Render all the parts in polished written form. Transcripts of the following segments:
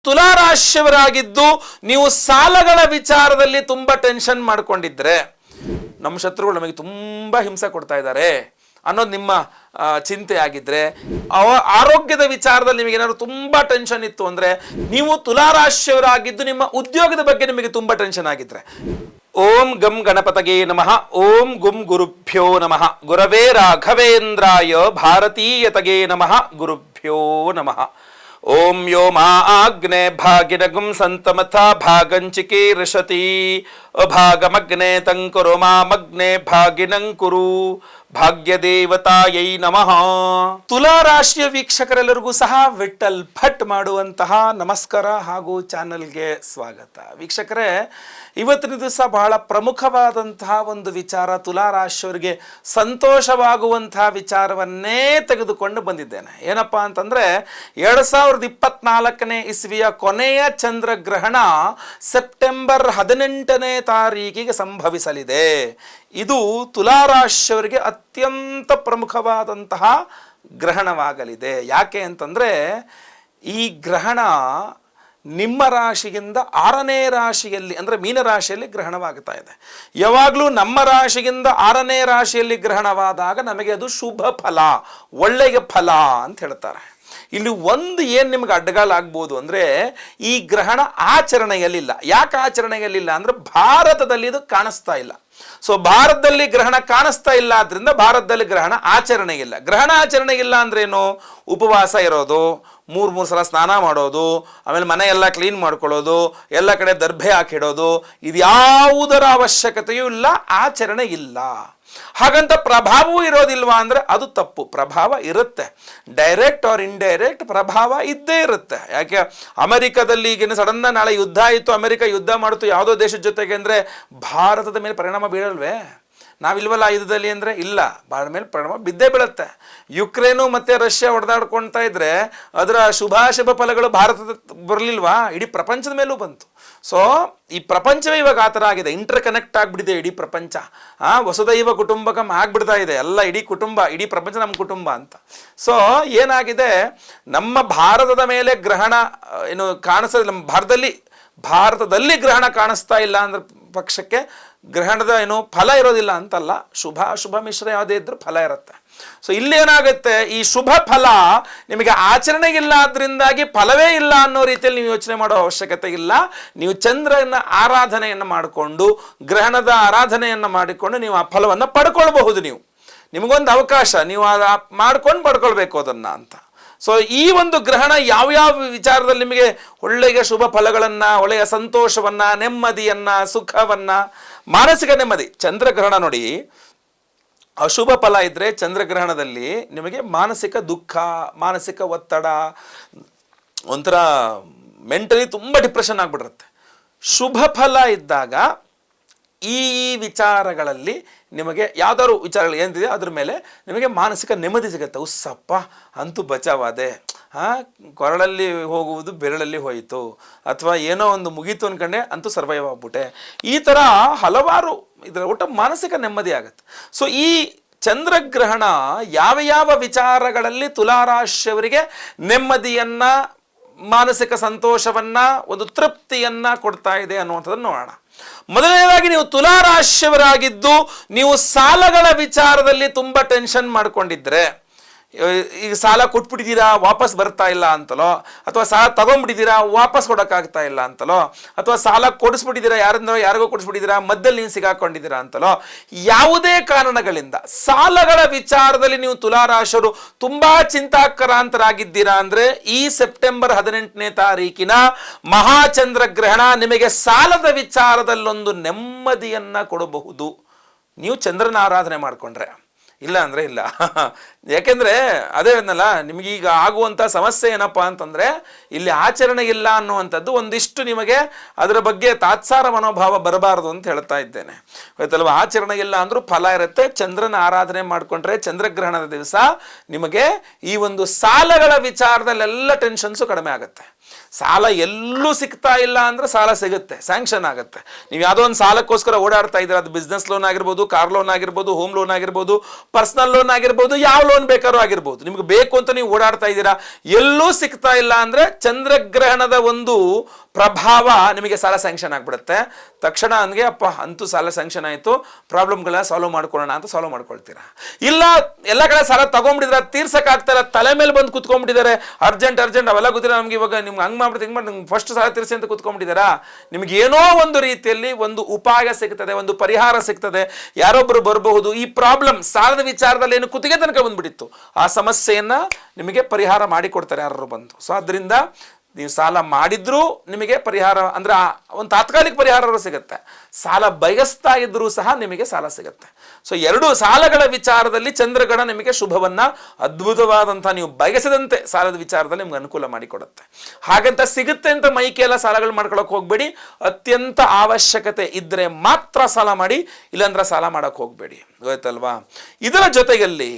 ತುಲಾರಾಶಿಯವರಾಗಿದ್ದು ನೀವು ಸಾಲಗಳ ವಿಚಾರದಲ್ಲಿ ತುಂಬಾ ಟೆನ್ಷನ್ ಮಾಡ್ಕೊಂಡಿದ್ರೆ ನಮ್ಮ ಶತ್ರುಗಳು ನಮಗೆ ತುಂಬಾ ಹಿಂಸೆ ಕೊಡ್ತಾ ಇದ್ದಾರೆ ಅನ್ನೋದು ನಿಮ್ಮ ಚಿಂತೆ ಆಗಿದ್ರೆ, ಆರೋಗ್ಯದ ವಿಚಾರದಲ್ಲಿ ನಿಮಗೆ ಏನಾದ್ರು ತುಂಬಾ ಟೆನ್ಷನ್ ಇತ್ತು ಅಂದ್ರೆ, ನೀವು ತುಲಾರಾಶಿಯವರಾಗಿದ್ದು ನಿಮ್ಮ ಉದ್ಯೋಗದ ಬಗ್ಗೆ ನಿಮಗೆ ತುಂಬಾ ಟೆನ್ಷನ್ ಆಗಿದ್ರೆ, ಓಂ ಗಂ ಗಣಪತಗೆ ನಮಃ. ಓಂ ಗುಂ ಗುರುಭ್ಯೋ ನಮಃ. ಗುರವೇ ರಾಘವೇಂದ್ರಾಯ ಭಾರತೀಯತಗೆ ನಮಃ. ಗುರುಭ್ಯೋ ನಮಃ. ಓಂ ಯೋ ಮಾ ಆಗ್ನೆ ಭಾಗಿನಗುಂ ಸಂತಮಥ ಭಾಗಂಚಿಕೆ ಋಷತಿ ಅಭಾಗಮಗ್ನೆ ತಂಕುರು ಮಾಮಗ್ನೆ ಭಾಗಿನಂಕುರು ಭಾಗ್ಯದೇವತಾಯೈ ನಮಃ. ತುಲಾರಾಶಿಯ ವೀಕ್ಷಕರೆಲ್ಲರಿಗೂ ಸಹ ವಿಠಲ್ ಭಟ್ ಮಾಡುವಂತಹ ನಮಸ್ಕಾರ ಹಾಗೂ ಚಾನಲ್ಗೆ ಸ್ವಾಗತ. ವೀಕ್ಷಕರೇ, ಇವತ್ತಿನ ದಿವಸ ಬಹಳ ಪ್ರಮುಖವಾದಂತಹ ಒಂದು ವಿಚಾರ, ತುಲಾರಾಶಿಯವರಿಗೆ ಸಂತೋಷವಾಗುವಂತಹ ವಿಚಾರವನ್ನೇ ತೆಗೆದುಕೊಂಡು ಬಂದಿದ್ದೇನೆ. ಏನಪ್ಪಾ ಅಂತಂದ್ರೆ 2024ನೇ ಇಸ್ವಿಯ ಕೊನೆಯ ಚಂದ್ರಗ್ರಹಣ ಸೆಪ್ಟೆಂಬರ್ 18ನೇ ತಾರೀಕಿಗೆ ಸಂಭವಿಸಲಿದೆ. ಇದು ತುಲಾರಾಶಿಯವರಿಗೆ ಅತ್ಯಂತ ಪ್ರಮುಖವಾದಂತಹ ಗ್ರಹಣವಾಗಲಿದೆ. ಯಾಕೆ ಅಂತಂದ್ರೆ ಈ ಗ್ರಹಣ ನಿಮ್ಮ ರಾಶಿಯಿಂದ 6ನೇ ರಾಶಿಯಲ್ಲಿ ಅಂದ್ರೆ ಮೀನರಾಶಿಯಲ್ಲಿ ಗ್ರಹಣವಾಗ್ತಾ ಇದೆ. ಯಾವಾಗಲೂ ನಮ್ಮ ರಾಶಿಯಿಂದ 6ನೇ ರಾಶಿಯಲ್ಲಿ ಗ್ರಹಣವಾದಾಗ ನಮಗೆ ಅದು ಶುಭ ಫಲ, ಒಳ್ಳೆಯ ಫಲ ಅಂತ ಹೇಳ್ತಾರೆ. ಇಲ್ಲಿ ಒಂದು ಏನು ನಿಮ್ಗೆ ಅಡ್ಡಗಾಲಾಗ್ಬೋದು ಅಂದರೆ, ಈ ಗ್ರಹಣ ಆಚರಣೆಯಲ್ಲಿಲ್ಲ. ಯಾಕೆ ಆಚರಣೆಯಲ್ಲಿಲ್ಲ ಅಂದರೆ ಭಾರತದಲ್ಲಿ ಇದು ಕಾಣಿಸ್ತಾ ಇಲ್ಲ. ಸೊ ಭಾರತದಲ್ಲಿ ಗ್ರಹಣ ಕಾಣಿಸ್ತಾ ಇಲ್ಲ, ಆದ್ರಿಂದ ಭಾರತದಲ್ಲಿ ಗ್ರಹಣ ಆಚರಣೆ ಇಲ್ಲ. ಗ್ರಹಣ ಆಚರಣೆ ಇಲ್ಲ ಅಂದ್ರೇನು? ಉಪವಾಸ ಇರೋದು, ಮೂರು ಸಲ ಸ್ನಾನ ಮಾಡೋದು, ಆಮೇಲೆ ಮನೆ ಎಲ್ಲ ಕ್ಲೀನ್ ಮಾಡ್ಕೊಳ್ಳೋದು, ಎಲ್ಲ ಕಡೆ ದರ್ಭೆ ಹಾಕಿಡೋದು, ಇದ್ಯಾವುದರ ಅವಶ್ಯಕತೆಯೂ ಇಲ್ಲ, ಆಚರಣೆ ಇಲ್ಲ. ಹಾಗಂತ ಪ್ರಭಾವವೂ ಇರೋದಿಲ್ವಾ ಅಂದರೆ ಅದು ತಪ್ಪು. ಪ್ರಭಾವ ಇರುತ್ತೆ, ಡೈರೆಕ್ಟ್ ಆರ್ ಇಂಡೈರೆಕ್ಟ್ ಪ್ರಭಾವ ಇದ್ದೇ ಇರುತ್ತೆ. ಯಾಕೆ ಅಮೆರಿಕದಲ್ಲಿ ಈಗಿನ ಸಡನ್ ನಾಳೆ ಯುದ್ಧ ಆಯಿತು, ಅಮೆರಿಕ ಯುದ್ಧ ಮಾಡಿತು ಯಾವುದೋ ದೇಶದ ಜೊತೆಗೆ ಅಂದರೆ ಭಾರತದ ಮೇಲೆ ಪರಿಣಾಮ ಬೀಳಲ್ವೇ? ನಾವಿಲ್ವಲ್ಲ ಯುದ್ಧದಲ್ಲಿ ಅಂದರೆ ಇಲ್ಲ, ಭಾರತ ಮೇಲೆ ಪರಿಣಾಮ ಬಿದ್ದೇ ಬೀಳುತ್ತೆ. ಯುಕ್ರೇನು ಮತ್ತು ರಷ್ಯಾ ಹೊಡೆದಾಡ್ಕೊಳ್ತಾ ಇದ್ರೆ ಅದರ ಶುಭಾಶುಭ ಫಲಗಳು ಭಾರತದ ಬರಲಿಲ್ವಾ? ಇಡೀ ಪ್ರಪಂಚದ ಮೇಲೂ ಬಂತು. ಸೊ ಈ ಪ್ರಪಂಚವೇ ಇವಾಗ ಆ ಥರ ಆಗಿದೆ, ಇಂಟರ್ ಕನೆಕ್ಟ್ ಆಗಿಬಿಟ್ಟಿದೆ ಇಡೀ ಪ್ರಪಂಚ. ವಸುದೈವ ಕುಟುಂಬಕಂ ಆಗ್ಬಿಡ್ತಾ ಇದೆ, ಎಲ್ಲ ಇಡೀ ಕುಟುಂಬ, ಇಡೀ ಪ್ರಪಂಚ ನಮ್ಮ ಕುಟುಂಬ ಅಂತ. ಸೊ ಏನಾಗಿದೆ, ನಮ್ಮ ಭಾರತದ ಮೇಲೆ ಗ್ರಹಣ ಏನು ಕಾಣಿಸೋದಿಲ್ಲ, ನಮ್ಮ ಭಾರತದಲ್ಲಿ ಗ್ರಹಣ ಕಾಣಿಸ್ತಾ ಇಲ್ಲ ಅಂದ್ರೆ ಪಕ್ಷಕ್ಕೆ ಗ್ರಹಣದ ಏನು ಫಲ ಇರೋದಿಲ್ಲ ಅಂತಲ್ಲ, ಶುಭ ಮಿಶ್ರ ಯಾವುದೇ ಇದ್ರೂ ಫಲ ಇರುತ್ತೆ. ಸೊ ಇಲ್ಲೇನಾಗುತ್ತೆ, ಈ ಶುಭ ಫಲ ನಿಮಗೆ ಆಚರಣೆ ಇಲ್ಲ, ಆದ್ರಿಂದಾಗಿ ಫಲವೇ ಇಲ್ಲ ಅನ್ನೋ ರೀತಿಯಲ್ಲಿ ನೀವು ಯೋಚನೆ ಮಾಡೋ ಅವಶ್ಯಕತೆ ಇಲ್ಲ. ನೀವು ಚಂದ್ರನ ಆರಾಧನೆಯನ್ನು ಮಾಡಿಕೊಂಡು, ಗ್ರಹಣದ ಆರಾಧನೆಯನ್ನು ಮಾಡಿಕೊಂಡು ನೀವು ಆ ಫಲವನ್ನು ಪಡ್ಕೊಳ್ಬಹುದು. ನಿಮಗೊಂದು ಅವಕಾಶ, ನೀವು ಮಾಡ್ಕೊಂಡು ಪಡ್ಕೊಳ್ಬೇಕು ಅದನ್ನ ಅಂತ. ಸೊ ಈ ಒಂದು ಗ್ರಹಣ ಯಾವ್ಯಾವ ವಿಚಾರದಲ್ಲಿ ನಿಮಗೆ ಒಳ್ಳೆಯ ಶುಭ ಫಲಗಳನ್ನ, ಒಳ್ಳೆಯ ಸಂತೋಷವನ್ನ, ನೆಮ್ಮದಿಯನ್ನ, ಸುಖವನ್ನ, ಮಾನಸಿಕ ನೆಮ್ಮದಿ. ಚಂದ್ರಗ್ರಹಣ ನೋಡಿ, ಅಶುಭ ಫಲ ಇದ್ರೆ ಚಂದ್ರಗ್ರಹಣದಲ್ಲಿ ನಿಮಗೆ ಮಾನಸಿಕ ದುಃಖ, ಮಾನಸಿಕ ಒತ್ತಡ, ಒಂಥರ ಮೆಂಟಲಿ ತುಂಬ ಡಿಪ್ರೆಷನ್ ಆಗ್ಬಿಟ್ಟಿರುತ್ತೆ. ಶುಭ ಫಲ ಇದ್ದಾಗ ಈ ವಿಚಾರಗಳಲ್ಲಿ ನಿಮಗೆ ಯಾವ್ದಾದ್ರು ವಿಚಾರಗಳು ಏನಿದೆ ಅದ್ರ ಮೇಲೆ ನಿಮಗೆ ಮಾನಸಿಕ ನೆಮ್ಮದಿ ಸಿಗುತ್ತೆ. ಉಸ್ಸಪ್ಪ ಅಂತೂ ಬಚಾವಾದೆ, ಕೊರಳಲ್ಲಿ ಹೋಗುವುದು ಬೆರಳಲ್ಲಿ ಹೋಯಿತು, ಅಥವಾ ಏನೋ ಒಂದು ಮುಗೀತು ಅನ್ಕಂಡೆ ಅಂತೂ ಸರ್ವೈವ್ ಆಗ್ಬಿಟ್ಟೆ. ಈ ಥರ ಹಲವಾರು ಇದರ ಒಟ್ಟು ಮಾನಸಿಕ ನೆಮ್ಮದಿ ಆಗುತ್ತೆ. ಸೊ ಈ ಚಂದ್ರಗ್ರಹಣ ಯಾವ ವಿಚಾರಗಳಲ್ಲಿ ತುಲಾರಾಶಿಯವರಿಗೆ ನೆಮ್ಮದಿಯನ್ನ, ಮಾನಸಿಕ ಸಂತೋಷವನ್ನ, ಒಂದು ತೃಪ್ತಿಯನ್ನ ಕೊಡ್ತಾ ಇದೆ ಅನ್ನುವಂಥದ್ದನ್ನು ನೋಡೋಣ. ಮೊದಲನೇದಾಗಿ, ನೀವು ತುಲಾರಾಶಿಯವರಾಗಿದ್ದು ನೀವು ಸಾಲಗಳ ವಿಚಾರದಲ್ಲಿ ತುಂಬಾ ಟೆನ್ಷನ್ ಮಾಡ್ಕೊಂಡಿದ್ರೆ, ಈಗ ಸಾಲ ಕೊಟ್ಬಿಟ್ಟಿದ್ದೀರಾ ವಾಪಸ್ ಬರ್ತಾ ಇಲ್ಲ ಅಂತಲೋ, ಅಥವಾ ಸಾಲ ತಗೊಂಡ್ಬಿಟ್ಟಿದ್ದೀರಾ ವಾಪಸ್ ಕೊಡೋಕ್ಕಾಗ್ತಾ ಇಲ್ಲ ಅಂತಲೋ, ಅಥವಾ ಸಾಲ ಕೊಡಿಸ್ಬಿಟ್ಟಿದ್ದೀರಾ ಯಾರಿಗೋ ಕೊಡಿಸ್ಬಿಟ್ಟಿದ್ದೀರಾ ಮಧ್ಯದಲ್ಲಿ ನೀವು ಸಿಗಾಕೊಂಡಿದ್ದೀರಾ ಅಂತಲೋ, ಯಾವುದೇ ಕಾರಣಗಳಿಂದ ಸಾಲಗಳ ವಿಚಾರದಲ್ಲಿ ನೀವು ತುಲಾರಾಶಿಯವರು ತುಂಬಾ ಚಿಂತಾಕ್ರಾಂತರಾಗಿದ್ದೀರಾ ಅಂದ್ರೆ, ಈ ಸೆಪ್ಟೆಂಬರ್ 18ನೇ ತಾರೀಕಿನ ಮಹಾಚಂದ್ರಗ್ರಹಣ ನಿಮಗೆ ಸಾಲದ ವಿಚಾರದಲ್ಲೊಂದು ನೆಮ್ಮದಿಯನ್ನ ಕೊಡಬಹುದು, ನೀವು ಚಂದ್ರನ ಆರಾಧನೆ ಮಾಡಿಕೊಂಡ್ರೆ. ಇಲ್ಲ ಅಂದ್ರೆ ಇಲ್ಲ. ಯಾಕೆಂದ್ರೆ ಅದೇ ಅನ್ನಲ್ಲ, ನಿಮಗೀಗ ಆಗುವಂಥ ಸಮಸ್ಯೆ ಏನಪ್ಪಾ ಅಂತಂದ್ರೆ, ಇಲ್ಲಿ ಆಚರಣೆ ಇಲ್ಲ ಅನ್ನುವಂಥದ್ದು ಒಂದಿಷ್ಟು ನಿಮಗೆ ಅದರ ಬಗ್ಗೆ ತಾತ್ಸಾರ ಮನೋಭಾವ ಬರಬಾರದು ಅಂತ ಹೇಳ್ತಾ ಇದ್ದೇನೆ. ಆಯ್ತಲ್ವ? ಆಚರಣೆ ಇಲ್ಲ ಅಂದ್ರೂ ಫಲ ಇರುತ್ತೆ. ಚಂದ್ರನ ಆರಾಧನೆ ಮಾಡ್ಕೊಂಡ್ರೆ ಚಂದ್ರಗ್ರಹಣದ ದಿವಸ ನಿಮಗೆ ಈ ಒಂದು ಸಾಲಗಳ ವಿಚಾರದಲ್ಲೆಲ್ಲ ಟೆನ್ಷನ್ಸು ಕಡಿಮೆ ಆಗುತ್ತೆ. ಸಾಲ ಎಲ್ಲೂ ಸಿಗ್ತಾ ಇಲ್ಲ ಅಂದರೆ ಸಾಲ ಸಿಗುತ್ತೆ, ಸ್ಯಾಂಕ್ಷನ್ ಆಗುತ್ತೆ. ನೀವು ಯಾವುದೋ ಒಂದು ಸಾಲಕ್ಕೋಸ್ಕರ ಓಡಾಡ್ತಾ ಇದ್ದೀರಾ, ಅದು ಬಿಸ್ನೆಸ್ ಲೋನ್ ಆಗಿರ್ಬೋದು, ಕಾರ್ ಲೋನ್ ಆಗಿರ್ಬೋದು, ಹೋಮ್ ಲೋನ್ ಆಗಿರ್ಬೋದು, ಪರ್ಸನಲ್ ಲೋನ್ ಆಗಿರ್ಬೋದು, ಯಾವ ಲೋನ್ ಬೇಕಾದ್ರೂ ಆಗಿರ್ಬೋದು. ನಿಮ್ಗೆ ಬೇಕು ಅಂತ ನೀವು ಓಡಾಡ್ತಾ ಇದ್ದೀರಾ, ಎಲ್ಲೂ ಸಿಗ್ತಾ ಇಲ್ಲ ಅಂದರೆ ಚಂದ್ರಗ್ರಹಣದ ಒಂದು ಪ್ರಭಾವ ನಿಮಗೆ ಸಾಲ ಸ್ಯಾಂಕ್ಷನ್ ಆಗಿಬಿಡುತ್ತೆ. ತಕ್ಷಣ ನನಗೆ ಅಪ್ಪ ಅಂತೂ ಸಾಲ ಸ್ಯಾಂಕ್ಷನ್ ಆಯಿತು, ಪ್ರಾಬ್ಲಮ್ಗಳನ್ನ ಸಾಲ್ವ್ ಮಾಡ್ಕೊಳ್ಳೋಣ ಅಂತ ಸಾಲ್ವ್ ಮಾಡ್ಕೊಳ್ತೀರಾ. ಇಲ್ಲ ಎಲ್ಲ ಕಡೆ ಸಾಲ ತಗೊಂಡ್ಬಿಟ್ಟಿದ್ರೆ ತೀರ್ಸಕ್ಕಾಗ್ತಾರ, ತಲೆ ಮೇಲೆ ಬಂದು ಕುತ್ಕೊಂಡ್ಬಿಟ್ಟಿದ್ದಾರೆ, ಅರ್ಜೆಂಟ್ ಅವೆಲ್ಲ ಗೊತ್ತಿಲ್ಲ ನಮ್ಗೆ, ಇವಾಗ ನಿಮ್ಗೆ ಹಂಗೆ ಮಾಡ್ಬಿಟ್ಟು ಹಿಂಗೆ ಮಾಡಿ ನಿಮ್ಗೆ ಫಸ್ಟ್ ಸಾಲ ತೀರಿಸಿ ಅಂತ ಕುತ್ಕೊಂಡ್ಬಿಟ್ಟಿದ್ದಾರಾ. ನಿಮ್ಗೆ ಏನೋ ಒಂದು ರೀತಿಯಲ್ಲಿ ಒಂದು ಉಪಾಯ ಸಿಗ್ತದೆ, ಒಂದು ಪರಿಹಾರ ಸಿಗ್ತದೆ, ಯಾರೊಬ್ಬರು ಬರಬಹುದು. ಈ ಪ್ರಾಬ್ಲಮ್ ಸಾಲದ ವಿಚಾರದಲ್ಲಿ ಏನು ಕುತ್ತಿಗೆ ತನಕ ಬಂದ್ಬಿಟ್ಟಿತ್ತು, ಆ ಸಮಸ್ಯೆಯನ್ನ ನಿಮಗೆ ಪರಿಹಾರ ಮಾಡಿಕೊಡ್ತಾರೆ ಯಾರು ಬಂದು. ಸೊ ಅದರಿಂದ ನೀವು ಸಾಲ ಮಾಡಿದ್ರೂ ನಿಮಗೆ ಪರಿಹಾರ ಅಂದರೆ ಒಂದು ತಾತ್ಕಾಲಿಕ ಪರಿಹಾರ ಸಿಗುತ್ತೆ, ಸಾಲ ಬಯಸ್ತಾ ಇದ್ರೂ ಸಹ ನಿಮಗೆ ಸಾಲ ಸಿಗುತ್ತೆ. ಸೊ ಎರಡು ಸಾಲಗಳ ವಿಚಾರದಲ್ಲಿ ಚಂದ್ರಗಣ ನಿಮಗೆ ಶುಭವನ್ನ, ಅದ್ಭುತವಾದಂಥ ನೀವು ಬಯಸಿದಂತೆ ಸಾಲದ ವಿಚಾರದಲ್ಲಿ ನಿಮ್ಗೆ ಅನುಕೂಲ ಮಾಡಿಕೊಡುತ್ತೆ. ಹಾಗಂತ ಸಿಗುತ್ತೆ ಅಂತ ಮೈಕೆಲ್ಲ ಸಾಲಗಳು ಮಾಡ್ಕೊಳಕ್ ಹೋಗ್ಬೇಡಿ. ಅತ್ಯಂತ ಅವಶ್ಯಕತೆ ಇದ್ರೆ ಮಾತ್ರ ಸಾಲ ಮಾಡಿ, ಇಲ್ಲಾಂದ್ರೆ ಸಾಲ ಮಾಡಕ್ ಹೋಗ್ಬೇಡಿ, ಗೊತ್ತಲ್ವಾ. ಇದರ ಜೊತೆಯಲ್ಲಿ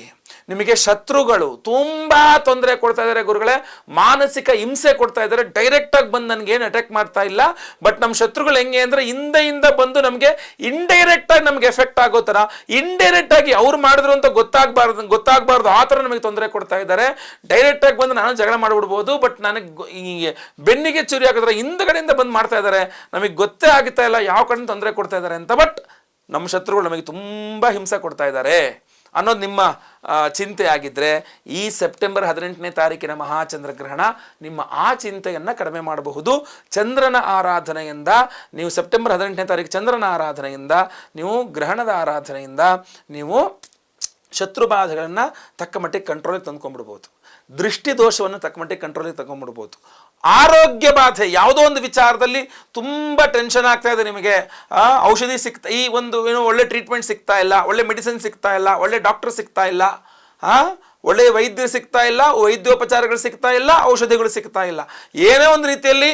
ನಿಮಗೆ ಶತ್ರುಗಳು ತುಂಬಾ ತೊಂದರೆ ಕೊಡ್ತಾ ಇದ್ದಾರೆ ಗುರುಗಳೇ, ಮಾನಸಿಕ ಹಿಂಸೆ ಕೊಡ್ತಾ ಇದ್ದಾರೆ. ಡೈರೆಕ್ಟ್ ಆಗಿ ಬಂದು ನನಗೆ ಏನು ಅಟ್ಯಾಕ್ ಮಾಡ್ತಾ ಇಲ್ಲ, ಬಟ್ ನಮ್ಮ ಶತ್ರುಗಳು ಹೆಂಗೆ ಅಂದ್ರೆ ಹಿಂದೆಯಿಂದ ಬಂದು ನಮಗೆ ಇಂಡೈರೆಕ್ಟ್ ಆಗಿ ನಮ್ಗೆ ಎಫೆಕ್ಟ್ ಆಗೋ ತರ, ಇಂಡೈರೆಕ್ಟ್ ಆಗಿ ಅವ್ರು ಮಾಡಿದ್ರು ಅಂತ ಗೊತ್ತಾಗಬಾರ್ದು ಆ ಥರ ನಮಗೆ ತೊಂದರೆ ಕೊಡ್ತಾ ಇದ್ದಾರೆ. ಡೈರೆಕ್ಟ್ ಆಗಿ ಬಂದು ನಾನು ಜಗಳ ಮಾಡಿಬಿಡ್ಬೋದು, ಬಟ್ ನನಗೆ ಈ ಬೆನ್ನಿಗೆ ಚುರಿ ಹಾಕಿದ್ರೆ ಹಿಂದ್ಗಡೆಯಿಂದ ಬಂದು ಮಾಡ್ತಾ ಇದ್ದಾರೆ, ನಮಗೆ ಗೊತ್ತೇ ಆಗ್ತಾ ಇಲ್ಲ ಯಾವ ಕಡೆ ತೊಂದರೆ ಕೊಡ್ತಾ ಇದ್ದಾರೆ ಅಂತ. ಬಟ್ ನಮ್ಮ ಶತ್ರುಗಳು ನಮಗೆ ತುಂಬಾ ಹಿಂಸೆ ಕೊಡ್ತಾ ಇದ್ದಾರೆ ಅನ್ನೋದು ನಿಮ್ಮ ಚಿಂತೆ ಆಗಿದ್ರೆ, ಈ ಸೆಪ್ಟೆಂಬರ್ 18ನೇ ತಾರೀಕಿನ ಮಹಾಚಂದ್ರಗ್ರಹಣ ನಿಮ್ಮ ಆ ಚಿಂತೆಯನ್ನು ಕಡಿಮೆ ಮಾಡಬಹುದು. ಚಂದ್ರನ ಆರಾಧನೆಯಿಂದ ನೀವು ಸೆಪ್ಟೆಂಬರ್ 18ನೇ ತಾರೀಕು ಚಂದ್ರನ ಆರಾಧನೆಯಿಂದ, ನೀವು ಗ್ರಹಣದ ಆರಾಧನೆಯಿಂದ ನೀವು ಶತ್ರುಬಾಧೆಗಳನ್ನು ತಕ್ಕ ಮಟ್ಟಿಗೆ ಕಂಟ್ರೋಲಿಗೆ ತಂದ್ಕೊಂಡ್ಬಿಡ್ಬೋದು, ದೃಷ್ಟಿ ದೋಷವನ್ನು ತಕ್ಕ ಮಟ್ಟಿಗೆ ಕಂಟ್ರೋಲಿಗೆ ತಗೊಂಡ್ಬಿಡ್ಬೋದು. ಆರೋಗ್ಯ ಬಾಧೆ ಯಾವುದೋ ಒಂದು ವಿಚಾರದಲ್ಲಿ ತುಂಬ ಟೆನ್ಷನ್ ಆಗ್ತಾ ಇದೆ ನಿಮಗೆ, ಔಷಧಿ ಸಿಗ್ತಾ, ಈ ಒಂದು ಏನೋ ಒಳ್ಳೆ ಟ್ರೀಟ್ಮೆಂಟ್ ಸಿಗ್ತಾ ಇಲ್ಲ, ಒಳ್ಳೆ ಮೆಡಿಸಿನ್ ಸಿಗ್ತಾ ಇಲ್ಲ, ಒಳ್ಳೆ ಡಾಕ್ಟರ್ ಸಿಗ್ತಾ ಇಲ್ಲ, ಒಳ್ಳೆ ವೈದ್ಯರು ಸಿಗ್ತಾ ಇಲ್ಲ, ವೈದ್ಯೋಪಚಾರಗಳು ಸಿಗ್ತಾ ಇಲ್ಲ, ಔಷಧಿಗಳು ಸಿಗ್ತಾ ಇಲ್ಲ, ಏನೇ ಒಂದು ರೀತಿಯಲ್ಲಿ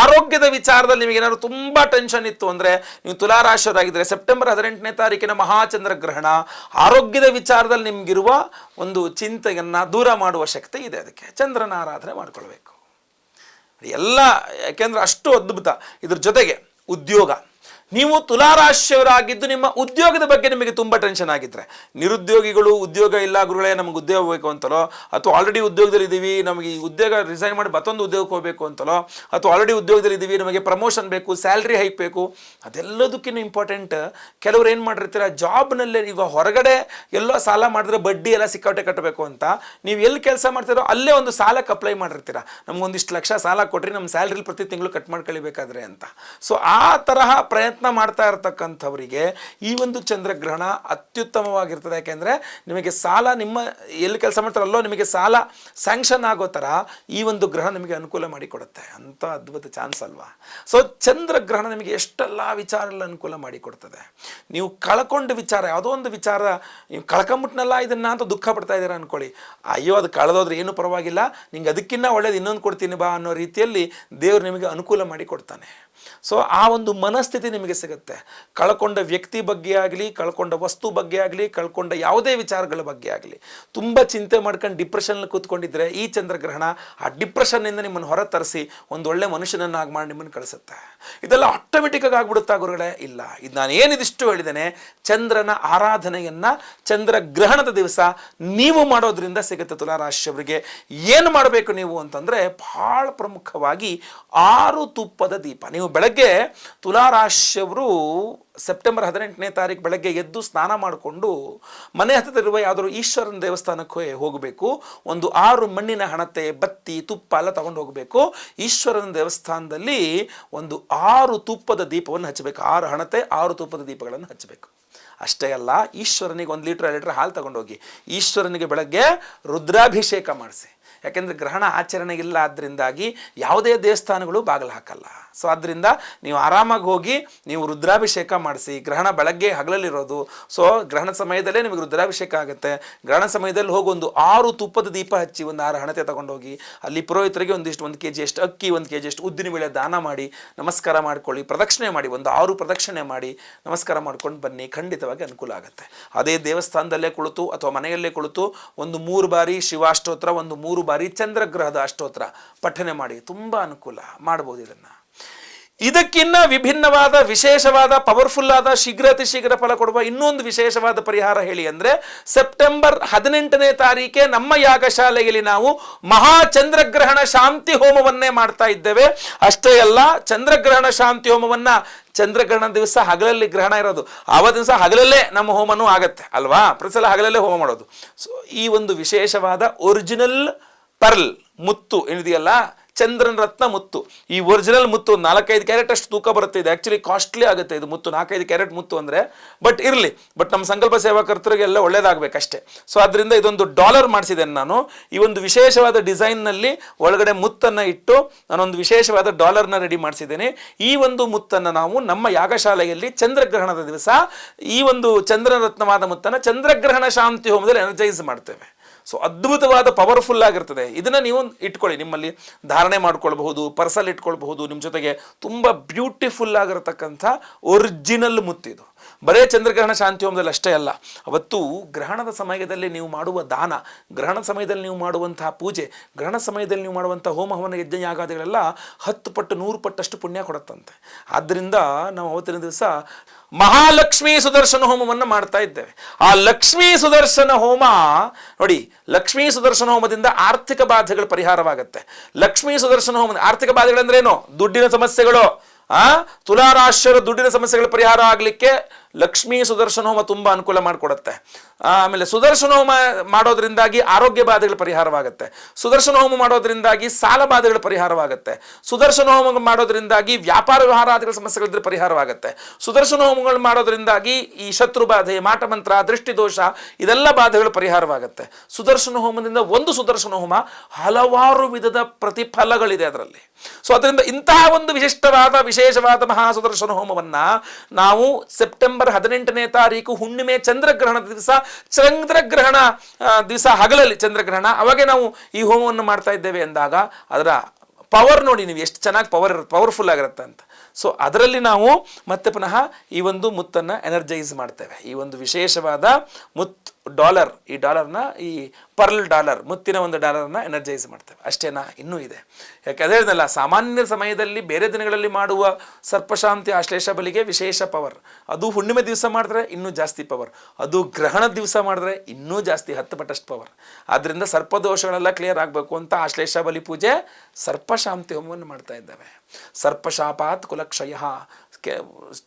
ಆರೋಗ್ಯದ ವಿಚಾರದಲ್ಲಿ ನಿಮಗೆ ಏನಾದ್ರು ತುಂಬಾ ಟೆನ್ಷನ್ ಇತ್ತು ಅಂದ್ರೆ, ನೀವು ತುಲಾರಾಶಿಯವರಾಗಿದ್ದರೆ ಸೆಪ್ಟೆಂಬರ್ 18ನೇ ತಾರೀಕಿನ ಮಹಾಚಂದ್ರಗ್ರಹಣ ಆರೋಗ್ಯದ ವಿಚಾರದಲ್ಲಿ ನಿಮ್ಗಿರುವ ಒಂದು ಚಿಂತೆಯನ್ನ ದೂರ ಮಾಡುವ ಶಕ್ತಿ ಇದೆ. ಅದಕ್ಕೆ ಚಂದ್ರನ ಆರಾಧನೆ ಮಾಡ್ಕೊಳ್ಬೇಕು ಎಲ್ಲ, ಯಾಕೆಂದ್ರೆ ಅಷ್ಟು ಅದ್ಭುತ. ಇದ್ರ ಜೊತೆಗೆ ಉದ್ಯೋಗ, ನೀವು ತುಲಾರಾಶಿಯವರಾಗಿದ್ದು ನಿಮ್ಮ ಉದ್ಯೋಗದ ಬಗ್ಗೆ ನಿಮಗೆ ತುಂಬ ಟೆನ್ಷನ್ ಆಗಿದ್ರೆ, ನಿರುದ್ಯೋಗಿಗಳು ಉದ್ಯೋಗ ಇಲ್ಲ ಗುರುಗಳೇ ನಮಗೆ ಉದ್ಯೋಗ ಬೇಕು ಅಂತಲೋ, ಅಥವಾ ಆಲ್ರೆಡಿ ಉದ್ಯೋಗದಲ್ಲಿ ಇದ್ದೀವಿ ನಮಗೆ ಈ ಉದ್ಯೋಗ ರಿಸೈನ್ ಮಾಡಿ ಮತ್ತೊಂದು ಉದ್ಯೋಗಕ್ಕೆ ಹೋಗಬೇಕು ಅಂತಲೋ, ಅಥವಾ ಆಲ್ರೆಡಿ ಉದ್ಯೋಗದಲ್ಲಿ ಇದ್ದೀವಿ ನಮಗೆ ಪ್ರಮೋಷನ್ ಬೇಕು, ಸ್ಯಾಲ್ರಿ ಹೈಕ್ ಬೇಕು, ಅದೆಲ್ಲದಕ್ಕಿಂತ ಇಂಪಾರ್ಟೆಂಟ್ ಕೆಲವ್ರು ಏನು ಮಾಡಿರ್ತೀರ, ಜಾಬ್ನಲ್ಲೇ ಈಗ ಹೊರಗಡೆ ಎಲ್ಲೋ ಸಾಲ ಮಾಡಿದ್ರೆ ಬಡ್ಡಿ ಎಲ್ಲ ಸಿಕ್ಕಾಟೆ ಕಟ್ಟಬೇಕು ಅಂತ, ನೀವು ಎಲ್ಲಿ ಕೆಲಸ ಮಾಡ್ತೀರೋ ಅಲ್ಲೇ ಒಂದು ಸಾಲಕ್ಕೆ ಅಪ್ಲೈ ಮಾಡಿರ್ತೀರ, ನಮಗೊಂದಿಷ್ಟು ಲಕ್ಷ ಸಾಲ ಕೊಟ್ಟರೆ ನಮ್ಮ ಸ್ಯಾಲ್ರಿ ಪ್ರತಿ ತಿಂಗಳು ಕಟ್ ಮಾಡ್ಕೊಳ್ಳಬೇಕಾದ್ರೆ ಅಂತ. ಸೊ ಆ ತರಹ ಪ್ರಯತ್ನ ಮಾಡ್ತಾ ಇರತಕ್ಕಂಥವರಿಗೆ ಈ ಒಂದು ಚಂದ್ರಗ್ರಹಣ ಅತ್ಯುತ್ತಮವಾಗಿರ್ತದೆ. ಯಾಕೆಂದ್ರೆ ನಿಮಗೆ ಸಾಲ, ನಿಮ್ಮ ಎಲ್ಲಿ ಕೆಲಸ ಮಾಡ್ತಾರಲ್ಲೋ ನಿಮಗೆ ಸಾಲ ಸ್ಯಾಂಕ್ಷನ್ ಆಗೋ ತರ ಈ ಒಂದು ಗ್ರಹ ನಿಮಗೆ ಅನುಕೂಲ ಮಾಡಿಕೊಡುತ್ತೆ. ಅಂತ ಅದ್ಭುತ ಚಾನ್ಸ್ ಅಲ್ವಾ. ಸೊ ಚಂದ್ರಗ್ರಹಣ ನಿಮಗೆ ಎಷ್ಟೆಲ್ಲ ವಿಚಾರ ಅನುಕೂಲ ಮಾಡಿಕೊಡ್ತದೆ. ನೀವು ಕಳ್ಕೊಂಡ ವಿಚಾರ, ಯಾವುದೋ ಒಂದು ವಿಚಾರ ನೀವು ಕಳ್ಕೊಂಬಿಟ್ನಲ್ಲ ಇದನ್ನ ಅಂತ ದುಃಖ ಪಡ್ತಾ ಇದ್ದೀರಾ ಅನ್ಕೊಳ್ಳಿ, ಅಯ್ಯೋ ಅದು ಕಳೆದೋದ್ರೆ ಏನು ಪರವಾಗಿಲ್ಲ, ನಿಂಗೆ ಅದಕ್ಕಿಂತ ಒಳ್ಳೇದು ಇನ್ನೊಂದು ಕೊಡ್ತೀನಿ ಬಾ ಅನ್ನೋ ರೀತಿಯಲ್ಲಿ ದೇವರು ನಿಮಗೆ ಅನುಕೂಲ ಮಾಡಿಕೊಡ್ತಾನೆ. ಸೊ ಆ ಒಂದು ಮನಸ್ಥಿತಿ ನಿಮಗೆ ಸಿಗುತ್ತೆ. ಕಳ್ಕೊಂಡ ವ್ಯಕ್ತಿ ಬಗ್ಗೆ ಆಗಲಿ, ಕಳ್ಕೊಂಡ ವಸ್ತು ಬಗ್ಗೆ ಆಗಲಿ, ಕಳ್ಕೊಂಡ ಯಾವುದೇ ವಿಚಾರಗಳ ಬಗ್ಗೆ ಆಗಲಿ ತುಂಬ ಚಿಂತೆ ಮಾಡ್ಕೊಂಡು ಡಿಪ್ರೆಷನ್ ಕೂತ್ಕೊಂಡಿದ್ರೆ ಈ ಚಂದ್ರಗ್ರಹಣ ಆ ಡಿಪ್ರೆಷನ್ನಿಂದ ನಿಮ್ಮನ್ನು ಹೊರ ತರಿಸಿ ಒಂದು ಒಳ್ಳೆ ಮನುಷ್ಯನನ್ನಾಗಿ ಮಾಡಿ ನಿಮ್ಮನ್ನು ಕಳಿಸುತ್ತೆ. ಇದೆಲ್ಲ ಆಟೋಮೆಟಿಕ್ ಆಗಿ ಆಗ್ಬಿಡುತ್ತಾ ಗುರುಗಳೇ? ಇಲ್ಲ, ಇದು ನಾನು ಏನಿದಿಷ್ಟು ಹೇಳಿದ್ದೇನೆ, ಚಂದ್ರನ ಆರಾಧನೆಯನ್ನ ಚಂದ್ರಗ್ರಹಣದ ದಿವಸ ನೀವು ಮಾಡೋದ್ರಿಂದ ಸಿಗುತ್ತೆ. ತುಲಾರಾಶಿಯವರಿಗೆ ಏನು ಮಾಡಬೇಕು ನೀವು ಅಂತಂದ್ರೆ, ಬಹಳ ಪ್ರಮುಖವಾಗಿ 6 ತುಪ್ಪದ ದೀಪ. ನೀವು ಬೆಳಗ್ಗೆ ತುಲಾರಾಶಿಯವರು ಸೆಪ್ಟೆಂಬರ್ 18ನೇ ತಾರೀಕು ಬೆಳಗ್ಗೆ ಎದ್ದು ಸ್ನಾನ ಮಾಡಿಕೊಂಡು ಮನೆ ಹತ್ತಿರವಿರುವ ಯಾವುದಾದ್ರು ಈಶ್ವರನ ದೇವಸ್ಥಾನಕ್ಕೆ ಹೋಗಬೇಕು. ಒಂದು 6 ಮಣ್ಣಿನ ಹಣತೆ, ಬತ್ತಿ, ತುಪ್ಪ ಎಲ್ಲ ತಗೊಂಡು ಹೋಗಬೇಕು. ಈಶ್ವರನ ದೇವಸ್ಥಾನದಲ್ಲಿ ಒಂದು 6 ತುಪ್ಪದ ದೀಪವನ್ನು ಹಚ್ಚಬೇಕು. 6 ಹಣತೆ 6 ತುಪ್ಪದ ದೀಪಗಳನ್ನು ಹಚ್ಚಬೇಕು. ಅಷ್ಟೇ ಅಲ್ಲ, ಈಶ್ವರನಿಗೆ 1 ಲೀಟರ್ 2 ಲೀಟರ್ ಹಾಲು ತಗೊಂಡೋಗಿ ಈಶ್ವರನಿಗೆ ಬೆಳಗ್ಗೆ ರುದ್ರಾಭಿಷೇಕ ಮಾಡಿಸಿ. ಯಾಕೆಂದರೆ ಗ್ರಹಣ ಆಚರಣೆ ಇಲ್ಲ, ಆದ್ದರಿಂದಾಗಿ ಯಾವುದೇ ದೇವಸ್ಥಾನಗಳು ಬಾಗಿಲು ಹಾಕಲ್ಲ. ಸೊ ಆದ್ದರಿಂದ ನೀವು ಆರಾಮಾಗಿ ಹೋಗಿ ನೀವು ರುದ್ರಾಭಿಷೇಕ ಮಾಡಿಸಿ. ಗ್ರಹಣ ಬೆಳಗ್ಗೆ ಹಗಲಲ್ಲಿರೋದು, ಸೊ ಗ್ರಹಣ ಸಮಯದಲ್ಲೇ ನಿಮಗೆ ರುದ್ರಾಭಿಷೇಕ ಆಗುತ್ತೆ. ಗ್ರಹಣ ಸಮಯದಲ್ಲಿ ಹೋಗಿ ಒಂದು 6 ತುಪ್ಪದ ದೀಪ ಹಚ್ಚಿ, ಒಂದು 6 ಹಣತೆ ತಗೊಂಡೋಗಿ ಅಲ್ಲಿ ಪುರೋಹಿತರಿಗೆ 1 kg ಅಷ್ಟು ಅಕ್ಕಿ, 1 kg ಅಷ್ಟು ಉದ್ದಿನ ಬೇಳೆ ದಾನ ಮಾಡಿ ನಮಸ್ಕಾರ ಮಾಡ್ಕೊಳ್ಳಿ, ಪ್ರದಕ್ಷಿಣೆ ಮಾಡಿ, ಒಂದು 6 ಪ್ರದಕ್ಷಿಣೆ ಮಾಡಿ ನಮಸ್ಕಾರ ಮಾಡ್ಕೊಂಡು ಬನ್ನಿ, ಖಂಡಿತವಾಗಿ ಅನುಕೂಲ ಆಗುತ್ತೆ. ಅದೇ ದೇವಸ್ಥಾನದಲ್ಲೇ ಕುಳಿತು ಅಥವಾ ಮನೆಯಲ್ಲೇ ಕುಳಿತು ಒಂದು 3 ಬಾರಿ ಶಿವಾಷ್ಟೋತ್ರ, ಒಂದು 3 ಬಾರಿ ಚಂದ್ರಗ್ರಹದ ಅಷ್ಟೋತ್ರ ಪಠನೆ ಮಾಡಿ, ತುಂಬ ಅನುಕೂಲ ಮಾಡ್ಬೋದು ಇದನ್ನು. ಇದಕ್ಕಿನ್ನ ವಿಭಿನ್ನವಾದ ವಿಶೇಷವಾದ ಪವರ್ಫುಲ್ ಆದ ಅತಿ ಶೀಘ್ರ ಫಲ ಕೊಡುವ ಇನ್ನೊಂದು ವಿಶೇಷವಾದ ಪರಿಹಾರ ಹೇಳಿ ಅಂದರೆ ಸೆಪ್ಟೆಂಬರ್ 18ನೇ ತಾರೀಕೆ ನಮ್ಮ ಯಾಗಶಾಲೆಯಲ್ಲಿ ನಾವು ಮಹಾ ಚಂದ್ರಗ್ರಹಣ ಶಾಂತಿ ಹೋಮವನ್ನೇ ಮಾಡ್ತಾ ಇದ್ದೇವೆ. ಅಷ್ಟೇ ಅಲ್ಲ, ಚಂದ್ರಗ್ರಹಣ ಶಾಂತಿ ಹೋಮವನ್ನ ಚಂದ್ರಗ್ರಹಣ ದಿವಸ ಹಗಲಲ್ಲಿ ಗ್ರಹಣ ಇರೋದು, ಆವ ದಿವಸ ಹಗಲಲ್ಲೇ ನಮ್ಮ ಹೋಮನೂ ಆಗತ್ತೆ ಅಲ್ವಾ, ಪ್ರತಿ ಸಲ ಹಗಲಲ್ಲೇ ಹೋಮ ಮಾಡೋದು. ಸೊ ಈ ಒಂದು ವಿಶೇಷವಾದ ಒರಿಜಿನಲ್ ಪರ್ಲ್ ಮುತ್ತು ಏನಿದೆಯಲ್ಲ, ಚಂದ್ರನ ರತ್ನ ಮುತ್ತು, ಈ ಒರಿಜಿನಲ್ ಮುತ್ತು 4-5 ಕ್ಯಾರೆಟ್ ಅಷ್ಟು ತೂಕ ಬರುತ್ತೆ. ಇದು ಆ್ಯಕ್ಚುಲಿ ಕಾಸ್ಟ್ಲಿ ಆಗುತ್ತೆ ಇದು ಮುತ್ತು, 4-5 ಕ್ಯಾರೆಟ್ ಮುತ್ತು ಅಂದರೆ. ಬಟ್ ಇರಲಿ, ಬಟ್ ನಮ್ಮ ಸಂಕಲ್ಪ ಸೇವಾಕರ್ತರಿಗೆಲ್ಲ ಒಳ್ಳೇದಾಗಬೇಕಷ್ಟೇ. ಸೊ ಅದರಿಂದ ಇದೊಂದು ಡಾಲರ್ ಮಾಡಿಸಿದ್ದೇನೆ ನಾನು. ಈ ಒಂದು ವಿಶೇಷವಾದ ಡಿಸೈನ್ನಲ್ಲಿ ಒಳಗಡೆ ಮುತ್ತನ್ನು ಇಟ್ಟು ನಾನೊಂದು ವಿಶೇಷವಾದ ಡಾಲರ್ನ ರೆಡಿ ಮಾಡಿಸಿದ್ದೇನೆ. ಈ ಒಂದು ಮುತ್ತನ್ನು ನಾವು ನಮ್ಮ ಯಾಗಶಾಲೆಯಲ್ಲಿ ಚಂದ್ರಗ್ರಹಣದ ದಿವಸ ಈ ಒಂದು ಚಂದ್ರನ ರತ್ನವಾದ ಮುತ್ತನ್ನು ಚಂದ್ರಗ್ರಹಣ ಶಾಂತಿ ಹೋಮದಲ್ಲಿ ಎನರ್ಜೈಸ್ ಮಾಡ್ತೇವೆ. ಸೊ ಅದ್ಭುತವಾದ ಪವರ್ಫುಲ್ ಆಗಿರ್ತದೆ. ಇದನ್ನು ನೀವು ಇಟ್ಕೊಳ್ಳಿ, ನಿಮ್ಮಲ್ಲಿ ಧಾರಣೆ ಮಾಡ್ಕೊಳ್ಬಹುದು, ಪರ್ಸಲ್ಲಿ ಇಟ್ಕೊಳ್ಬಹುದು. ನಿಮ್ಮ ಜೊತೆಗೆ ತುಂಬ ಬ್ಯೂಟಿಫುಲ್ ಆಗಿರತಕ್ಕಂಥ ಒರಿಜಿನಲ್ ಮುತ್ತಿದು. ಬರೇ ಚಂದ್ರಗ್ರಹಣ ಶಾಂತಿ ಹೋಮದಲ್ಲಿ ಅಷ್ಟೇ ಅಲ್ಲ, ಅವತ್ತು ಗ್ರಹಣದ ಸಮಯದಲ್ಲಿ ನೀವು ಮಾಡುವ ದಾನ, ಗ್ರಹಣ ಸಮಯದಲ್ಲಿ ನೀವು ಮಾಡುವಂತಹ ಪೂಜೆ, ಗ್ರಹಣ ಸಮಯದಲ್ಲಿ ನೀವು ಮಾಡುವಂಥ ಹೋಮ ಹವನ ಯಜ್ಞ ಯಾಗಾದಿಗಳೆಲ್ಲ 10 ಪಟ್ಟು 100 ಪಟ್ಟಷ್ಟು ಪುಣ್ಯ ಕೊಡುತ್ತಂತೆ. ಆದ್ದರಿಂದ ನಾವು ಅವತ್ತಿನ ದಿವಸ ಮಹಾಲಕ್ಷ್ಮೀ ಸುದರ್ಶನ ಹೋಮವನ್ನು ಮಾಡ್ತಾ ಇದ್ದೇವೆ. ಆ ಲಕ್ಷ್ಮೀ ಸುದರ್ಶನ ಹೋಮ ನೋಡಿ, ಲಕ್ಷ್ಮೀ ಸುದರ್ಶನ ಹೋಮದಿಂದ ಆರ್ಥಿಕ ಬಾಧೆಗಳು ಪರಿಹಾರವಾಗುತ್ತೆ. ಲಕ್ಷ್ಮೀ ಸುದರ್ಶನ ಹೋಮ ಆರ್ಥಿಕ ಬಾಧೆಗಳಂದ್ರೇನು? ದುಡ್ಡಿನ ಸಮಸ್ಯೆಗಳು, ತುಲಾರಾಶಿಯರ ದುಡ್ಡಿನ ಸಮಸ್ಯೆಗಳ ಪರಿಹಾರ ಆಗಲಿಕ್ಕೆ ಲಕ್ಷ್ಮೀ ಸುದರ್ಶನ ಹೋಮ ತುಂಬ ಅನುಕೂಲ ಮಾಡಿಕೊಡುತ್ತೆ. ಆಮೇಲೆ ಸುದರ್ಶನ ಹೋಮ ಮಾಡೋದ್ರಿಂದಾಗಿ ಆರೋಗ್ಯ ಬಾಧೆಗಳ ಪರಿಹಾರವಾಗುತ್ತೆ. ಸುದರ್ಶನ ಹೋಮ ಮಾಡೋದ್ರಿಂದಾಗಿ ಸಾಲ ಬಾಧೆಗಳ ಪರಿಹಾರವಾಗುತ್ತೆ. ಸುದರ್ಶನ ಹೋಮ ಮಾಡೋದ್ರಿಂದಾಗಿ ವ್ಯಾಪಾರ ವ್ಯವಹಾರಾದಿಗಳ ಸಮಸ್ಯೆಗಳಿದ್ರೆ ಪರಿಹಾರವಾಗುತ್ತೆ. ಸುದರ್ಶನ ಹೋಮಗಳು ಮಾಡೋದ್ರಿಂದಾಗಿ ಈ ಶತ್ರು ಬಾಧೆ, ಮಾಟಮಂತ್ರ, ದೃಷ್ಟಿದೋಷ ಇದೆಲ್ಲ ಬಾಧೆಗಳು ಪರಿಹಾರವಾಗುತ್ತೆ. ಸುದರ್ಶನ ಹೋಮದಿಂದ ಒಂದು ಸುದರ್ಶನ ಹೋಮ ಹಲವಾರು ವಿಧದ ಪ್ರತಿಫಲಗಳಿದೆ ಅದರಲ್ಲಿ. ಸೊ ಅದರಿಂದ ಇಂತಹ ಒಂದು ವಿಶೇಷವಾದ ಮಹಾ ಸುದರ್ಶನ ಹೋಮವನ್ನ ನಾವು ಸೆಪ್ಟೆಂಬರ್ 18ನೇ ತಾರೀಕು ಹುಣ್ಣಿಮೆ ಚಂದ್ರಗ್ರಹಣದ ದಿವಸ, ಚಂದ್ರಗ್ರಹಣ ದಿವಸ ಹಗಲಲ್ಲಿ ಚಂದ್ರಗ್ರಹಣ, ಅವಾಗೆ ನಾವು ಈ ಹೋಮವನ್ನು ಮಾಡ್ತಾ ಇದ್ದೇವೆ ಎಂದಾಗ ಅದರ ಪವರ್ ನೋಡಿ ನೀವು ಎಷ್ಟು ಚೆನ್ನಾಗಿ ಪವರ್ಫುಲ್ ಆಗಿರುತ್ತೆ ಅಂತ. ಸೊ ಅದರಲ್ಲಿ ನಾವು ಮತ್ತೆ ಪುನಃ ಈ ಒಂದು ಮುತ್ತನ್ನು ಎನರ್ಜೈಸ್ ಮಾಡ್ತೇವೆ. ಈ ಒಂದು ವಿಶೇಷವಾದ ಮುತ್ತು ಡಾಲರ್, ಈ ಡಾಲರ್ನ, ಈ ಪರ್ಲ್ ಡಾಲರ್, ಮುತ್ತಿನ ಒಂದು ಡಾಲರ್ನ ಎನರ್ಜೈಸ್ ಮಾಡ್ತೇವೆ. ಅಷ್ಟೇನಾ? ಇನ್ನೂ ಇದೆ. ಯಾಕೆ ಹೇಳಿದ್ನಲ್ಲ, ಸಾಮಾನ್ಯ ಸಮಯದಲ್ಲಿ ಬೇರೆ ದಿನಗಳಲ್ಲಿ ಮಾಡುವ ಸರ್ಪಶಾಂತಿ ಆಶ್ಲೇಷ ಬಲಿಗೆ ವಿಶೇಷ ಪವರ್. ಅದು ಹುಣ್ಣಿಮೆ ದಿವಸ ಮಾಡಿದ್ರೆ ಇನ್ನೂ ಜಾಸ್ತಿ ಪವರ್, ಅದು ಗ್ರಹಣದ ದಿವಸ ಮಾಡಿದ್ರೆ ಇನ್ನೂ ಜಾಸ್ತಿ 10 ಪಟ್ಟಷ್ಟು ಪವರ್. ಆದ್ದರಿಂದ ಸರ್ಪದೋಷಗಳೆಲ್ಲ ಕ್ಲಿಯರ್ ಆಗಬೇಕು ಅಂತ ಆಶ್ಲೇಷ ಬಲಿ ಪೂಜೆ, ಸರ್ಪಶಾಂತಿ ಹೋಮವನ್ನು ಮಾಡ್ತಾ ಇದ್ದಾವೆ. ಸರ್ಪಶಾಪಾತ್ ಕುಲಕ್ಷಯ.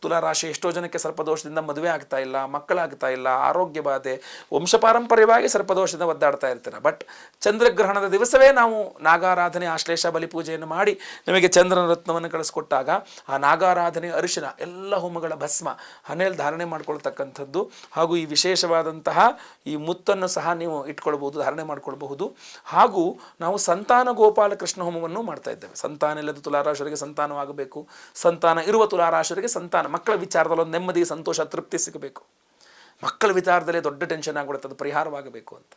ತುಲಾರಾಶಿ ಎಷ್ಟೋ ಜನಕ್ಕೆ ಸರ್ಪದೋಷದಿಂದ ಮದುವೆ ಆಗ್ತಾ ಇಲ್ಲ, ಮಕ್ಕಳಾಗ್ತಾ ಇಲ್ಲ, ಆರೋಗ್ಯ ಬಾಧೆ, ವಂಶಪಾರಂಪರ್ಯವಾಗಿ ಸರ್ಪದೋಷದಿಂದ ಒದ್ದಾಡ್ತಾ ಇರ್ತಾರೆ. ಬಟ್ ಚಂದ್ರಗ್ರಹಣದ ದಿವಸವೇ ನಾವು ನಾಗಾರಾಧನೆ, ಆಶ್ಲೇಷ ಬಲಿ ಪೂಜೆಯನ್ನು ಮಾಡಿ ನಿಮಗೆ ಚಂದ್ರನ ರತ್ನವನ್ನು ಕಳಿಸ್ಕೊಟ್ಟಾಗ ಆ ನಾಗಾರಾಧನೆ, ಅರಿಶಿನ, ಎಲ್ಲ ಹೋಮಗಳ ಭಸ್ಮ ಹಣೆಯಲ್ಲಿ ಧಾರಣೆ ಮಾಡ್ಕೊಳ್ತಕ್ಕಂಥದ್ದು, ಹಾಗೂ ಈ ವಿಶೇಷವಾದಂತಹ ಈ ಮುತ್ತನ್ನು ಸಹ ನೀವು ಇಟ್ಕೊಳ್ಬಹುದು, ಧಾರಣೆ ಮಾಡ್ಕೊಳ್ಬಹುದು. ಹಾಗೂ ನಾವು ಸಂತಾನ ಗೋಪಾಲ ಕೃಷ್ಣ ಹೋಮವನ್ನು ಮಾಡ್ತಾ ಇದ್ದೇವೆ. ಸಂತಾನ ಇಲ್ಲದ ತುಲಾರಾಶರಿಗೆ ಸಂತಾನವಾಗಬೇಕು, ಸಂತಾನ ಇರುವ ತುಲಾರಾಶರಿಗೆ ಸಂತಾನ, ಮಕ್ಕಳ ವಿಚಾರದಲ್ಲಿ ಒಂದು ನೆಮ್ಮದಿ, ಸಂತೋಷ, ತೃಪ್ತಿ ಸಿಗಬೇಕು. ಮಕ್ಕಳ ವಿಚಾರದಲ್ಲೇ ದೊಡ್ಡ ಟೆನ್ಷನ್ ಆಗಿಬಿಡುತ್ತೆ, ಅದು ಪರಿಹಾರವಾಗಬೇಕು ಅಂತ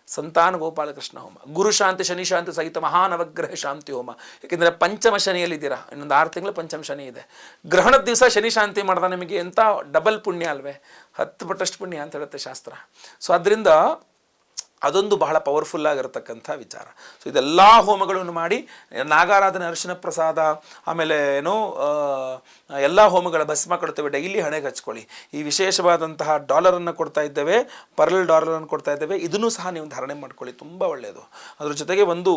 ಸಂತಾನ ಗೋಪಾಲಕೃಷ್ಣ ಹೋಮ. ಗುರು ಶಾಂತಿ ಶನಿ ಶಾಂತಿ ಸಹಿತ ಮಹಾನವಗ್ರಹ ಶಾಂತಿ ಹೋಮ. ಯಾಕೆಂದರೆ ಪಂಚಮ ಶನಿಯಲ್ಲಿದ್ದೀರಾ, ಇನ್ನೊಂದು 6 ತಿಂಗಳು ಪಂಚಮ ಶನಿ ಇದೆ. ಗ್ರಹಣದ ದಿವಸ ಶನಿ ಶಾಂತಿ ಮಾಡಿದ ನಿಮಗೆ ಎಂಥ ಡಬಲ್ ಪುಣ್ಯ ಅಲ್ವೇ, 10 ಪಟ್ಟಷ್ಟು ಪುಣ್ಯ ಅಂತ ಹೇಳುತ್ತೆ ಶಾಸ್ತ್ರ. ಸೊ ಅದರಿಂದ ಅದೊಂದು ಬಹಳ ಪವರ್ಫುಲ್ ಆಗಿರತಕ್ಕಂಥ ವಿಚಾರ. ಸೊ ಇದೆಲ್ಲ ಹೋಮಗಳನ್ನು ಮಾಡಿ ನಾಗಾರಾಧನೆ, ಅರಿಶಿನ ಪ್ರಸಾದ, ಆಮೇಲೆ ಎಲ್ಲ ಹೋಮಗಳ ಭಸ್ಮ ಕೊಡ್ತೇವೆ, ಡೈಲಿ ಹಣೆಗೆ ಹಚ್ಕೊಳ್ಳಿ. ಈ ವಿಶೇಷವಾದಂತಹ ಡಾಲರನ್ನು ಕೊಡ್ತಾ ಇದ್ದೇವೆ, ಪರ್ಲ್ ಡಾಲರನ್ನು ಕೊಡ್ತಾ ಇದ್ದೇವೆ. ಇದನ್ನು ಸಹ ನೀವು ಧಾರಣೆ ಮಾಡ್ಕೊಳ್ಳಿ, ತುಂಬ ಒಳ್ಳೆಯದು. ಅದ್ರ ಜೊತೆಗೆ ಒಂದು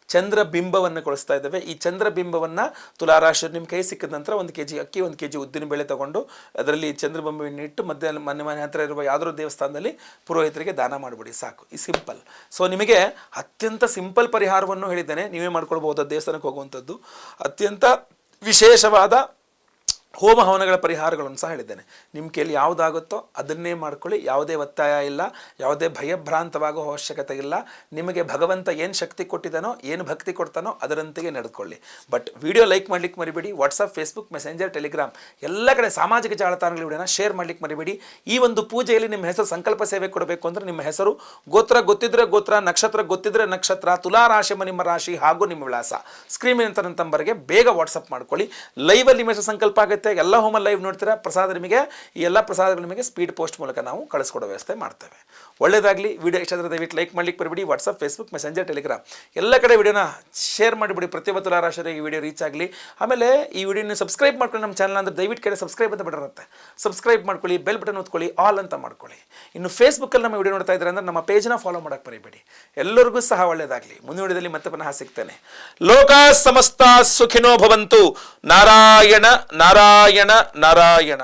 ಚಂದ್ರಬಿಂಬವನ್ನು ಕೊಡಿಸ್ತಾ ಇದ್ದೇವೆ. ಈ ಚಂದ್ರಬಿಂಬವನ್ನು ತುಲಾರಾಶಿಯರು ನಿಮ್ಮ ಕೈ ಸಿಕ್ಕಿದ ನಂತರ 1 kg ಅಕ್ಕಿ, 1 kg ಉದ್ದಿನ ಬೇಳೆ ತಗೊಂಡು ಅದರಲ್ಲಿ ಚಂದ್ರಬಿಂಬವನ್ನು ಇಟ್ಟು ಮನೆ ಹತ್ತಿರ ಇರುವ ಯಾವುದೋ ದೇವಸ್ಥಾನದಲ್ಲಿ ಪುರೋಹಿತರಿಗೆ ದಾನ ಮಾಡಿಬಿಡಿ, ಸಾಕು. ಈ ಸಿಂಪಲ್. ಸೊ ನಿಮಗೆ ಅತ್ಯಂತ ಸಿಂಪಲ್ ಪರಿಹಾರವನ್ನು ಹೇಳಿದ್ದೇನೆ, ನೀವೇ ಮಾಡ್ಕೊಳ್ಬಹುದು. ದೇವಸ್ಥಾನಕ್ಕೆ ಹೋಗುವಂಥದ್ದು ಅತ್ಯಂತ ವಿಶೇಷವಾದ ಹೋಮ ಹವನಗಳ ಪರಿಹಾರಗಳನ್ನು ಸಹ ಹೇಳಿದ್ದೇನೆ. ನಿಮ್ಮ ಕೈಯಲ್ಲಿ ಯಾವುದಾಗುತ್ತೋ ಅದನ್ನೇ ಮಾಡ್ಕೊಳ್ಳಿ, ಯಾವುದೇ ಒತ್ತಾಯ ಇಲ್ಲ, ಯಾವುದೇ ಭಯಭ್ರಾಂತವಾಗೋ ಅವಶ್ಯಕತೆ ಇಲ್ಲ. ನಿಮಗೆ ಭಗವಂತ ಏನು ಶಕ್ತಿ ಕೊಟ್ಟಿದ್ದಾನೋ, ಏನು ಭಕ್ತಿ ಕೊಡ್ತಾನೋ ಅದರಂತೆಯೇ ನಡೆದುಕೊಳ್ಳಿ. ಬಟ್ ವಿಡಿಯೋ ಲೈಕ್ ಮಾಡ್ಲಿಕ್ಕೆ ಮರಿಬೇಡಿ. ವಾಟ್ಸಪ್, ಫೇಸ್ಬುಕ್, ಮೆಸೆಂಜರ್, ಟೆಲಿಗ್ರಾಮ್ ಎಲ್ಲ ಕಡೆ ಸಾಮಾಜಿಕ ಜಾಲತಾಣಗಳ ವಿಡಿಯೋನ ಶೇರ್ ಮಾಡ್ಲಿಕ್ಕೆ ಮರಿಬೇಡಿ. ಈ ಒಂದು ಪೂಜೆಯಲ್ಲಿ ನಿಮ್ಮ ಹೆಸರು ಸಂಕಲ್ಪ ಸೇವೆ ಕೊಡಬೇಕು ಅಂದರೆ ನಿಮ್ಮ ಹೆಸರು, ಗೋತ್ರ ಗೊತ್ತಿದ್ರೆ ಗೋತ್ರ, ನಕ್ಷತ್ರ ಗೊತ್ತಿದ್ರೆ ನಕ್ಷತ್ರ, ತುಲಾರಾಶಿ ನಿಮ್ಮ ರಾಶಿ ಹಾಗೂ ನಿಮ್ಮ ವಿಳಾಸ ಸ್ಕ್ರೀನ್ ನಂಬರ್ಗೆ ಬೇಗ ವಾಟ್ಸಪ್ ಮಾಡ್ಕೊಳ್ಳಿ. ಲೈವಲ್ಲಿ ನಿಮ್ಮ ಹೆಸರು ಸಂಕಲ್ಪ ಆಗುತ್ತೆ ಏನಾಗುತ್ತೆ, ಎಲ್ಲ ಹೋಮಲ್ಲಿ ಲೈವ್ ನೋಡ್ತೀರಾ, ಪ್ರಸಾದ ನಿಮಗೆ ಈ ಎಲ್ಲ ಪ್ರಸಾದಗಳು ನಿಮಗೆ ಸ್ಪೀಡ್ ಪೋಸ್ಟ್ ಮೂಲಕ ನಾವು ಕಳಿಸ್ಕೊಡೋ ವ್ಯವಸ್ಥೆ ಮಾಡ್ತೇವೆ. ಒಳ್ಳೆಯದಾಗಲಿ. ವಿಡಿಯೋ ಇಷ್ಟ ಆದರೆ ದಯವಿಟ್ಟು ಲೈಕ್ ಮಾಡ್ಲಿಕ್ಕೆ ಬರಬೇಡಿ. ವಾಟ್ಸಪ್, ಫೇಸ್ಬುಕ್, ಮೆಸೆಂಜರ್, ಟೆಲಿಗ್ರಾಮ್ ಎಲ್ಲ ಕಡೆ ವಿಡಿಯೋನ ಶೇರ್ ಮಾಡಿಬಿಡಿ. ಪ್ರತಿಯೊಬ್ಬ ತುಲಾರಾಶಿಯವರಿಗೆ ಈ ವಿಡಿಯೋ ರೀಚ್ ಆಗಲಿ. ಆಮೇಲೆ ಈ ವಿಡಿಯೋನ ಸಬ್ಸ್ಕ್ರೈಬ್ ಮಾಡ್ಕೊಳ್ಳಿ. ನಮ್ಮ ಚಾನಲ್ ಅಂದರೆ ದಯವಿಟ್ಟು ಕಡೆ ಸಬ್ಸ್ಕ್ರೈಬ್ ಅಂತ ಬರುತ್ತೆ, ಸಬ್ಸ್ಕ್ರೈಬ್ ಮಾಡ್ಕೊಳ್ಳಿ, ಬೆಲ್ ಬಟನ್ ಒತ್ಕೊಳ್ಳಿ, ಆಲ್ ಅಂತ ಮಾಡ್ಕೊಳ್ಳಿ. ಇನ್ನು ಫೇಸ್ಬುಕ್ಕಲ್ಲಿ ನಮ್ಮ ವಿಡಿಯೋ ನೋಡ್ತಾ ಇದ್ದಾರೆ ಅಂದರೆ ನಮ್ಮ ಪೇಜ್ನ ಫಾಲೋ ಮಾಡೋಕ್ಕೆ ಮರಿಬೇಡಿ. ಎಲ್ಲರಿಗೂ ಸಹ ಒಳ್ಳೆಯದಾಗಲಿ. ಮುಂದಿನ ವಿಡಿಯೋದಲ್ಲಿ ಮತ್ತೆ ಪುನಃ ಸಿಗ್ತೇನೆ. ಲೋಕ ಸಮಸ್ತ ಸುಖಿನೋ ಭವಂತು. ನಾರಾಯಣ ನಾರಾಯಣ ನಾರಾಯಣ.